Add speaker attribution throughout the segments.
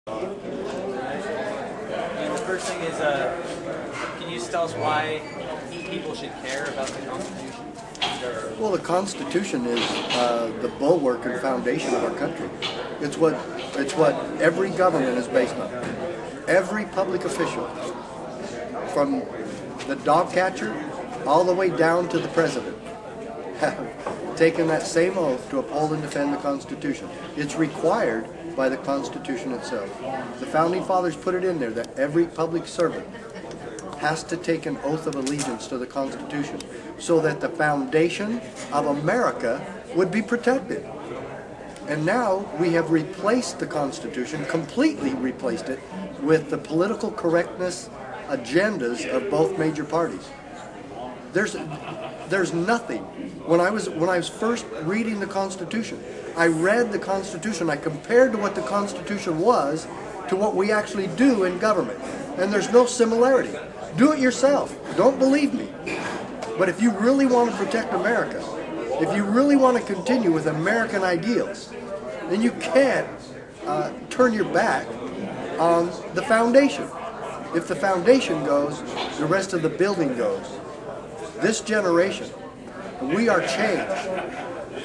Speaker 1: And the first thing is, can you just tell us why people should care about the Constitution?
Speaker 2: Well, the Constitution is the bulwark and foundation of our country. It's what every government is based on. Every public official, from the dog catcher all the way down to the president, have taken that same oath to uphold and defend the Constitution. It's required by the Constitution itself. The Founding Fathers put it in there that every public servant has to take an oath of allegiance to the Constitution so that the foundation of America would be protected. And now we have replaced the Constitution, completely replaced it, with the political correctness agendas of both major parties. There's nothing. When I was first reading the Constitution, I read the Constitution, I compared to what the Constitution was to what we actually do in government. And there's no similarity. Do it yourself. Don't believe me. But if you really want to protect America, if you really want to continue with American ideals, then you can't turn your back on the foundation. If the foundation goes, the rest of the building goes. This generation, We Are Change,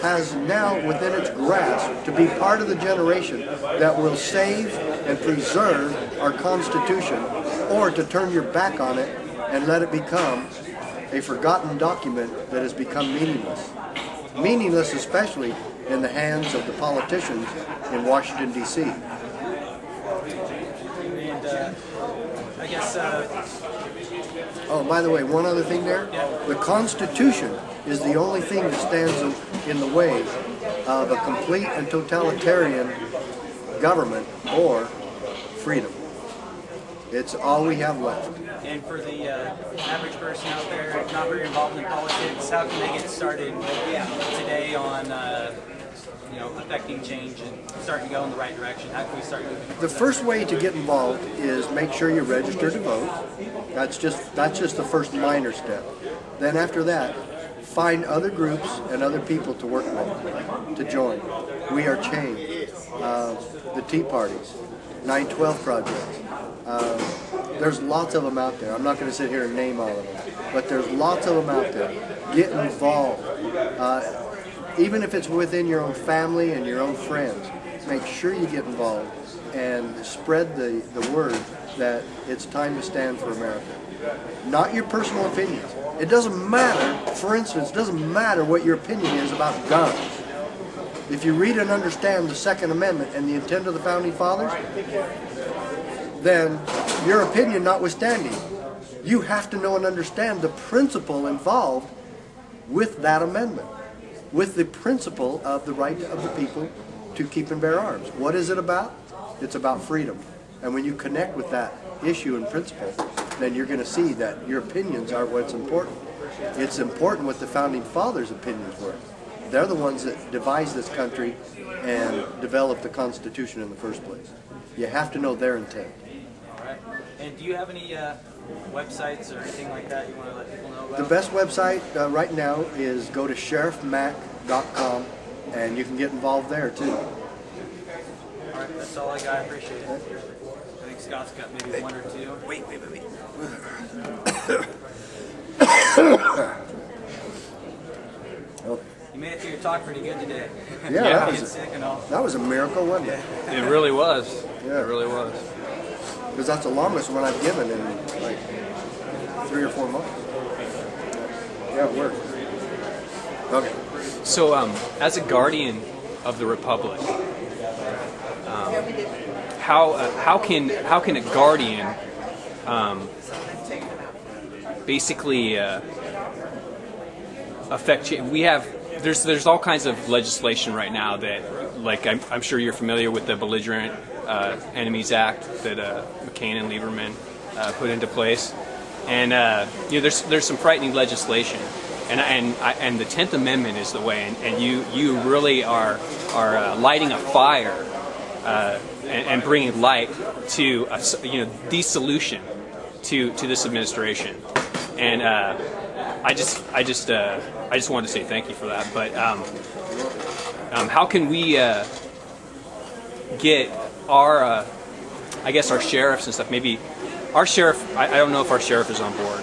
Speaker 2: has now within its grasp to be part of the generation that will save and preserve our Constitution, or to turn your back on it and let it become a forgotten document that has become meaningless. Meaningless especially in the hands of the politicians in Washington, D.C.
Speaker 1: And I guess...
Speaker 2: Oh, by the way, one other thing there. The Constitution is the only thing that stands in the way of a complete and totalitarian government or freedom. It's all we have left.
Speaker 1: And for the average person out there not very involved in politics, how can they get started today on affecting change and starting to go in the right direction? How can we start moving?
Speaker 2: The first way to get involved is make sure you're registered to vote. That's just the first minor step. Then after that, find other groups and other people to work with, to join. We Are Change, the Tea Parties, 9/12 projects. There's lots of them out there. I'm not going to sit here and name all of them, but there's lots of them out there. Get involved. Even if it's within your own family and your own friends, make sure you get involved and spread the word that it's time to stand for America. Not your personal opinions. It doesn't matter, for instance, it doesn't matter what your opinion is about guns. If you read and understand the Second Amendment and the intent of the Founding Fathers, then your opinion notwithstanding, you have to know and understand the principle involved with that amendment, with the principle of the right of the people to keep and bear arms. What is it about? It's about freedom. And when you connect with that issue and principle, then you're going to see that your opinions are what's important. It's important what the Founding Fathers' opinions were. They're the ones that devised this country and developed the Constitution in the first place. You have to know their intent.
Speaker 1: All right. And do you have any websites or anything like that you want to let people know about?
Speaker 2: The best website right now is go to sheriffmack.com, and you can get involved there too.
Speaker 1: All right, that's all I got. I appreciate it. I think Scott's got maybe one or two. Wait. You made it through your talk pretty good today.
Speaker 2: Yeah, that was a miracle, wasn't it?
Speaker 3: It really was.
Speaker 2: Yeah.
Speaker 3: It really was.
Speaker 2: Because that's the longest one I've given in like 3 or 4 months. Yeah, it worked. Okay.
Speaker 3: So, as a guardian of the Republic, how can a guardian basically affect change? There's all kinds of legislation right now that, like, I'm sure you're familiar with the Belligerent Enemies Act that McCain and Lieberman put into place, and there's some frightening legislation, and the 10th Amendment is the way, and you really are lighting a fire and bringing light to the solution to this administration, and I just wanted to say thank you for that. But how can we get our I guess our sheriffs and stuff. Maybe our sheriff. I don't know if our sheriff is on board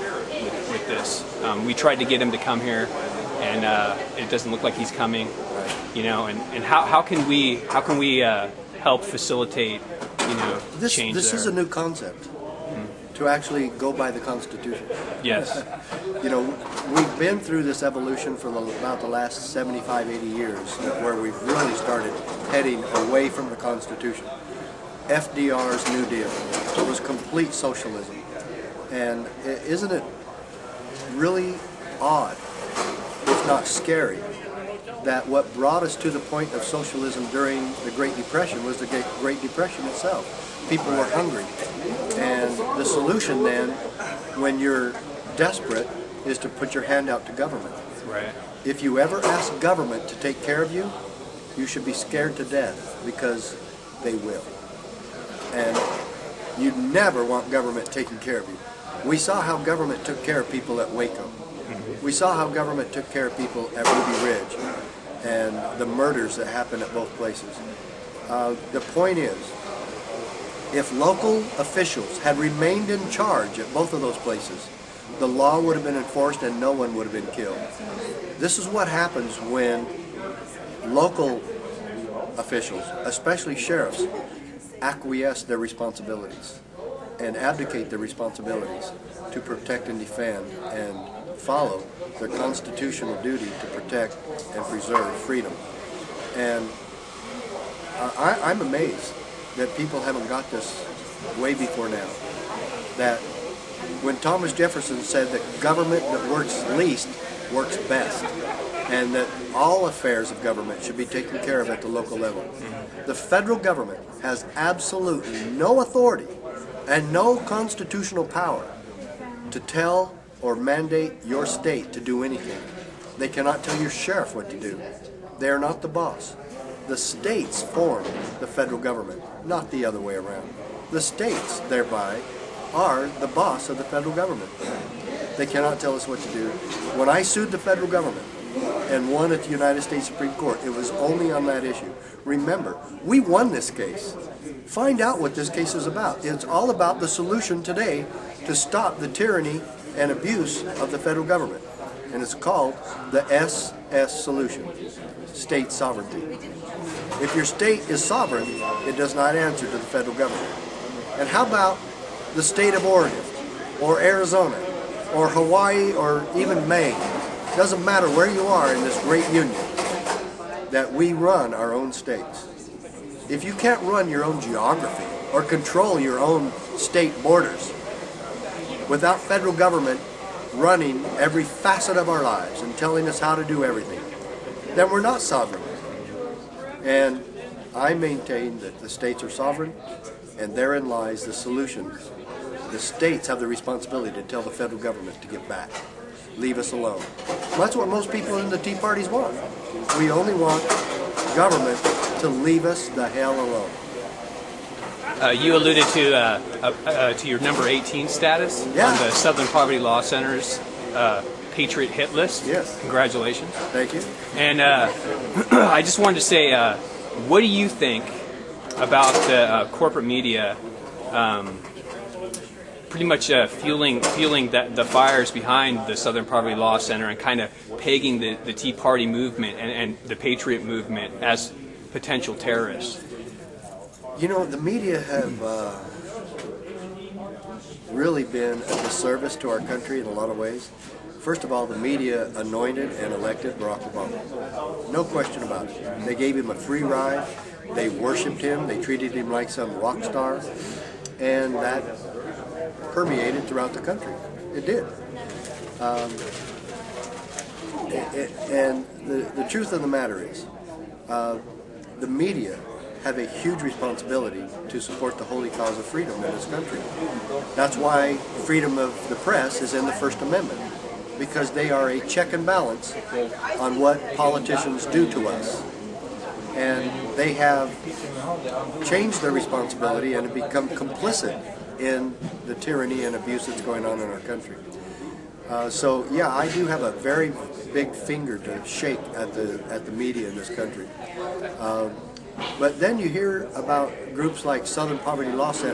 Speaker 3: with this. We tried to get him to come here, and it doesn't look like he's coming. You know, and how can we help facilitate change
Speaker 2: This
Speaker 3: there?
Speaker 2: is a new concept. To actually go by the Constitution.
Speaker 3: Yes.
Speaker 2: You know, we've been through this evolution for about the last 75, 80 years, where we've really started heading away from the Constitution. FDR's New Deal was complete socialism. And isn't it really odd, if not scary, that what brought us to the point of socialism during the Great Depression was the Great Depression itself? People were hungry. And the solution then, when you're desperate, is to put your hand out to government.
Speaker 3: Right.
Speaker 2: If you ever ask government to take care of you, you should be scared to death, because they will. And you never want government taking care of you. We saw how government took care of people at Waco. We saw how government took care of people at Ruby Ridge and the murders that happened at both places. The point is, if local officials had remained in charge at both of those places, the law would have been enforced and no one would have been killed. This is what happens when local officials, especially sheriffs, acquiesce their responsibilities and abdicate their responsibilities to protect and defend and follow their constitutional duty to protect and preserve freedom. And I'm amazed that people haven't got this way before now. That when Thomas Jefferson said that government that works least works best, and that all affairs of government should be taken care of at the local level. The federal government has absolutely no authority and no constitutional power to tell or mandate your state to do anything. They cannot tell your sheriff what to do. They are not the boss. The states form the federal government, not the other way around. The states, thereby, are the boss of the federal government. They cannot tell us what to do. When I sued the federal government and won at the United States Supreme Court, it was only on that issue. Remember, we won this case. Find out what this case is about. It's all about the solution today to stop the tyranny and abuse of the federal government. And it's called the SS solution, state sovereignty. If your state is sovereign, it does not answer to the federal government. And how about the state of Oregon, or Arizona, or Hawaii, or even Maine? Doesn't matter where you are in this great union, that we run our own states. If you can't run your own geography or control your own state borders without federal government running every facet of our lives and telling us how to do everything, then we're not sovereign. And I maintain that the states are sovereign, and therein lies the solution. The states have the responsibility to tell the federal government to get back. Leave us alone. That's what most people in the Tea Parties want. We only want government to leave us the hell alone.
Speaker 3: You alluded to your number 18 status on the Southern Poverty Law Center's Patriot Hit List.
Speaker 2: Yes.
Speaker 3: Congratulations.
Speaker 2: Thank you.
Speaker 3: And I just wanted to say, what do you think about the corporate media pretty much fueling the fires behind the Southern Poverty Law Center and kind of pegging the Tea Party movement and the Patriot movement as potential terrorists?
Speaker 2: You know, the media have really been a disservice to our country in a lot of ways. First of all, the media anointed and elected Barack Obama. No question about it. They gave him a free ride. They worshipped him. They treated him like some rock star. And that permeated throughout the country. It did. And the truth of the matter is, the media have a huge responsibility to support the holy cause of freedom in this country. That's why freedom of the press is in the First Amendment, because they are a check and balance on what politicians do to us. And they have changed their responsibility and have become complicit in the tyranny and abuse that's going on in our country. So yeah, I do have a very big finger to shake at the media in this country. But then you hear about groups like Southern Poverty Law Center